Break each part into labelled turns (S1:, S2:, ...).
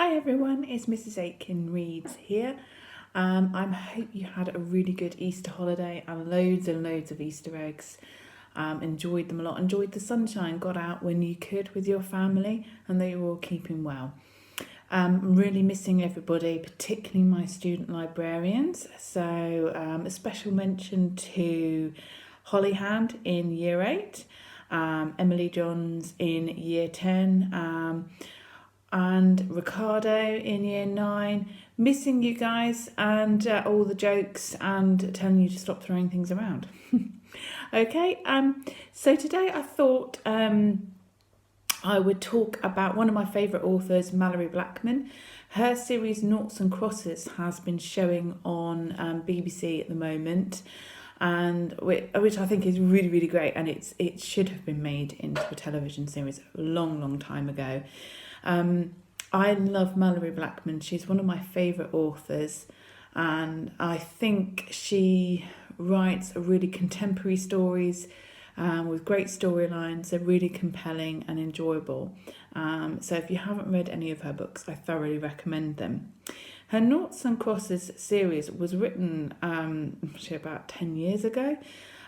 S1: Hi everyone, it's Mrs. Aitken Reads here. I hope you had a really good Easter holiday and loads of Easter eggs. Enjoyed them a lot, enjoyed the sunshine, got out when you could with your family, and they were all keeping well. I'm really missing everybody, particularly my student librarians. So a special mention to Holly Hand in Year 8, Emily Johns in Year 10, and Ricardo in Year 9. Missing you guys and all the jokes and telling you to stop throwing things around. Okay, so today I thought I would talk about one of my favourite authors, Malorie Blackman. Her series Noughts Crosses has been showing on BBC at the moment, and which I think is really great, and it should have been made into a television series a long time ago. I love Malorie Blackman. She's one of my favourite authors, and I think she writes really contemporary stories with great storylines. They're really compelling and enjoyable. So if you haven't read any of her books, I thoroughly recommend them. Her Noughts Crosses series was written actually about 10 years ago.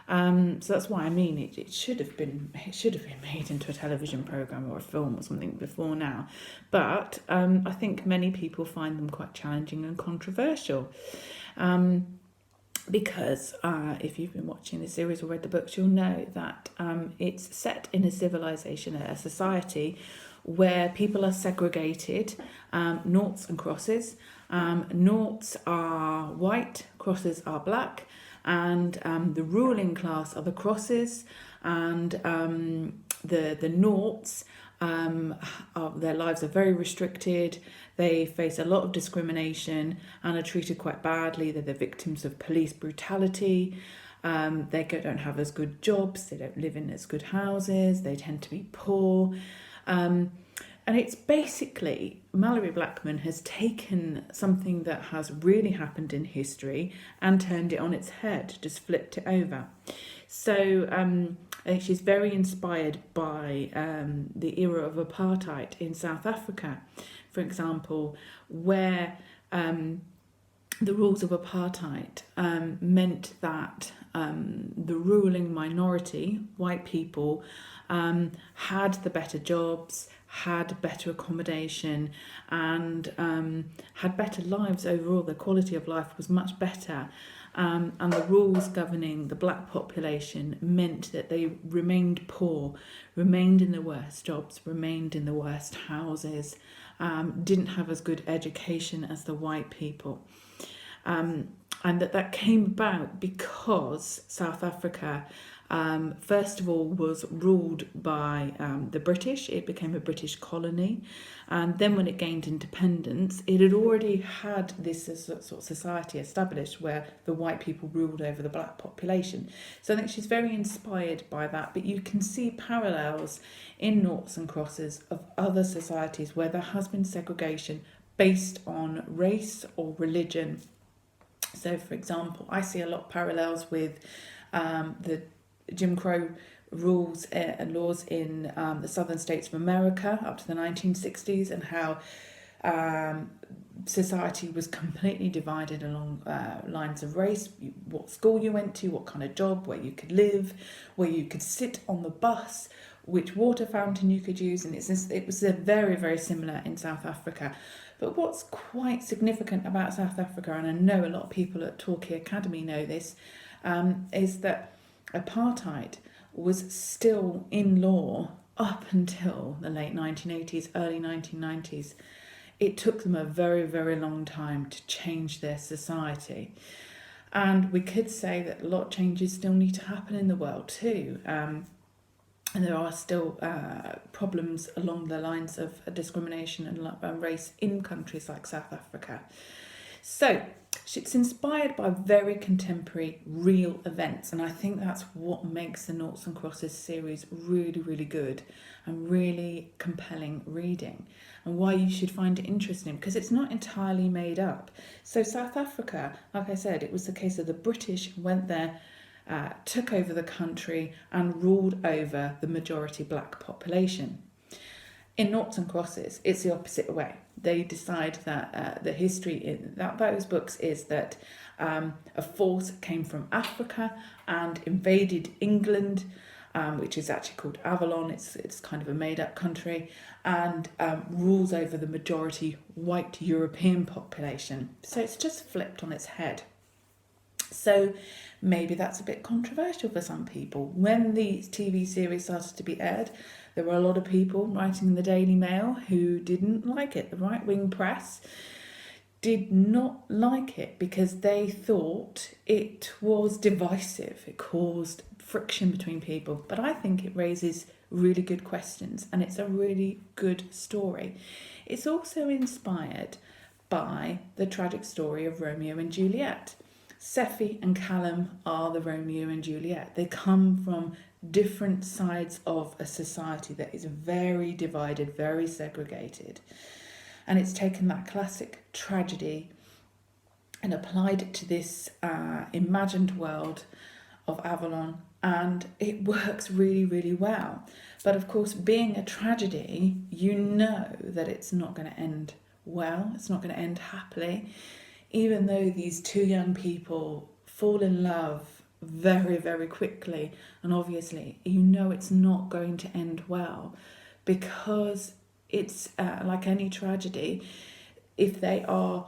S1: So that's why I mean it should have been made into a television programme or a film or something before now. But I think many people find them quite challenging and controversial. Because if you've been watching the series or read the books, you'll know that it's set in a civilization, a society where people are segregated, noughts and crosses. Noughts are white, crosses are black, and the ruling class are the crosses, and the noughts, their lives are very restricted. They face a lot of discrimination and are treated quite badly. They're the victims of police brutality. They don't have as good jobs. They don't live in as good houses. They tend to be poor. And it's basically, Malorie Blackman has taken something that has really happened in history and turned it on its head, just flipped it over. So I think she's very inspired by the era of apartheid in South Africa, for example, where the rules of apartheid meant that the ruling minority, white people, had the better jobs, had better accommodation, and had better lives overall. Their quality of life was much better. And the rules governing the black population meant that they remained poor, remained in the worst jobs, remained in the worst houses, didn't have as good education as the white people. And that came about because South Africa, first of all, was ruled by the British. It became a British colony. And then when it gained independence, it had already had this sort of society established where the white people ruled over the black population. So I think she's very inspired by that. But you can see parallels in Noughts and Crosses of other societies where there has been segregation based on race or religion. So, for example, I see a lot of parallels with the Jim Crow rules and laws in the southern states of America up to the 1960s, and how society was completely divided along lines of race, what school you went to, what kind of job, where you could live, where you could sit on the bus, which water fountain you could use, and it was very similar in South Africa. But what's quite significant about South Africa, and I know a lot of people at Torquay Academy know this, is that apartheid was still in law up until the late 1980s, early 1990s. It took them a very long time to change their society. And we could say that a lot of changes still need to happen in the world too. And there are still problems along the lines of discrimination and race in countries like South Africa. So it's inspired by very contemporary, real events. And I think that's what makes the Noughts and Crosses series really good and really compelling reading, and why you should find it interesting, because it's not entirely made up. So South Africa, like I said, it was the case of the British went there, took over the country and ruled over the majority black population. In Noughts and Crosses, it's the opposite way. they decide that the history in those books is that a force came from Africa and invaded England, which is actually called Avalon. It's kind of a made-up country, and rules over the majority white European population. So it's just flipped on its head. So maybe that's a bit controversial for some people. When the TV series started to be aired, there were a lot of people writing in the Daily Mail who didn't like it. The right-wing press did not like it because they thought it was divisive. It caused friction between people. But I think it raises really good questions, and it's a really good story. It's also inspired by the tragic story of Romeo and Juliet. Seffi and Callum are the Romeo and Juliet. They come from different sides of a society that is very divided, very segregated. And it's taken that classic tragedy and applied it to this imagined world of Avalon, and it works really, really well. But of course, being a tragedy, you know that it's not going to end well, it's not going to end happily. Even though these two young people fall in love very, very quickly, and obviously you know it's not going to end well, because it's like any tragedy. If they are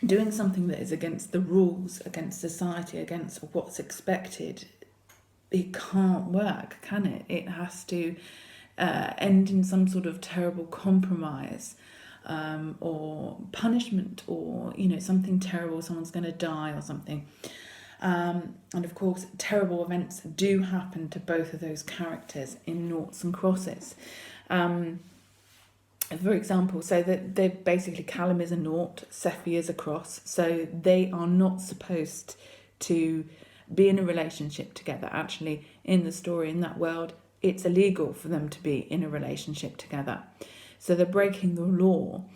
S1: doing something that is against the rules, against society, against what's expected, it can't work, can it? It has to end in some sort of terrible compromise, or punishment, or something terrible, someone's going to die or something. And of course, terrible events do happen to both of those characters in Noughts and Crosses. For example, so that they're basically, Callum is a nought, Seffi is a cross, so they are not supposed to be in a relationship together. Actually, in the story, in that world, it's illegal for them to be in a relationship together. So they're breaking the law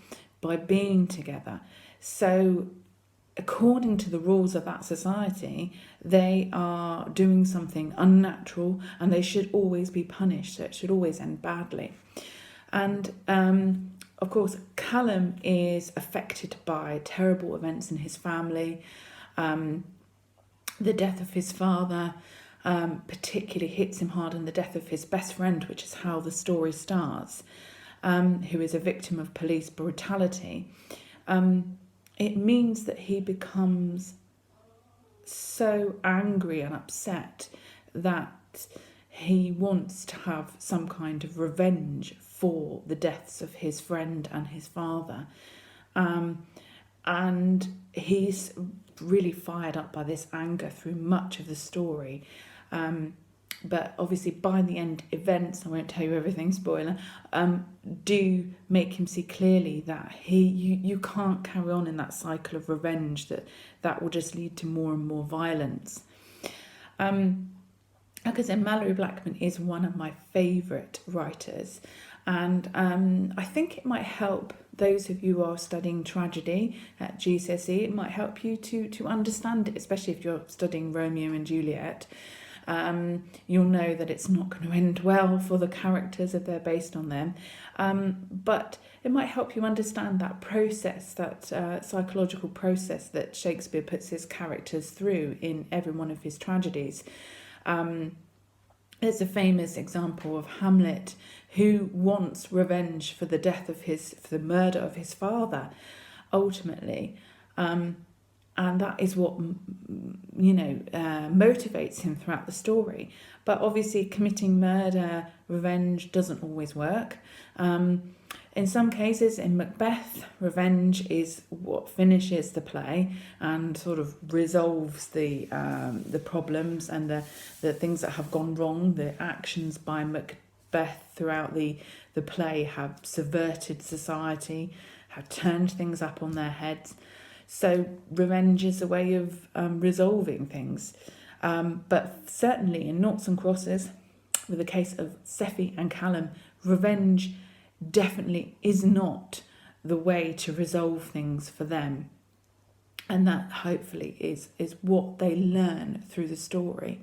S1: by being together. So according to the rules of that society, they are doing something unnatural, and they should always be punished. So it should always end badly. And of course, Callum is affected by terrible events in his family. The death of his father particularly hits him hard, and the death of his best friend, which is how the story starts, who is a victim of police brutality. It means that he becomes so angry and upset that he wants to have some kind of revenge for the deaths of his friend and his father. And he's really fired up by this anger through much of the story. But obviously by the end, events, I won't tell you everything, spoiler, do make him see clearly that you can't carry on in that cycle of revenge, that will just lead to more and more violence. Like I said, Malorie Blackman is one of my favourite writers, and I think it might help those of you who are studying tragedy at GCSE. It might help you to understand it, especially if you're studying Romeo and Juliet. You'll know that it's not going to end well for the characters if they're based on them, but it might help you understand that process, that psychological process that Shakespeare puts his characters through in every one of his tragedies. There's a famous example of Hamlet, who wants revenge for the murder of his father, ultimately. And that is what, motivates him throughout the story. But obviously committing murder, revenge doesn't always work. In some cases, in Macbeth, revenge is what finishes the play and sort of resolves the problems and the things that have gone wrong. The actions by Macbeth throughout the play have subverted society, have turned things up on their heads. So revenge is a way of resolving things. But certainly in Noughts and Crosses, with the case of Seffi and Callum, revenge definitely is not the way to resolve things for them. And that hopefully is what they learn through the story.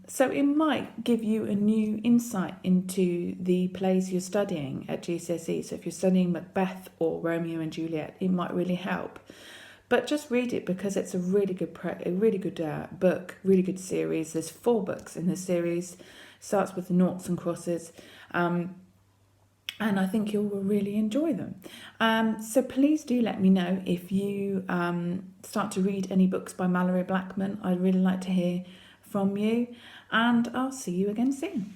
S1: So it might give you a new insight into the plays you're studying at GCSE. So if you're studying Macbeth or Romeo and Juliet, it might really help. But just read it because it's a really good book, really good series. There's 4 books in the series. Starts with the Noughts and Crosses. And I think you will really enjoy them. So please do let me know if you start to read any books by Malorie Blackman. I'd really like to hear from you, and I'll see you again soon.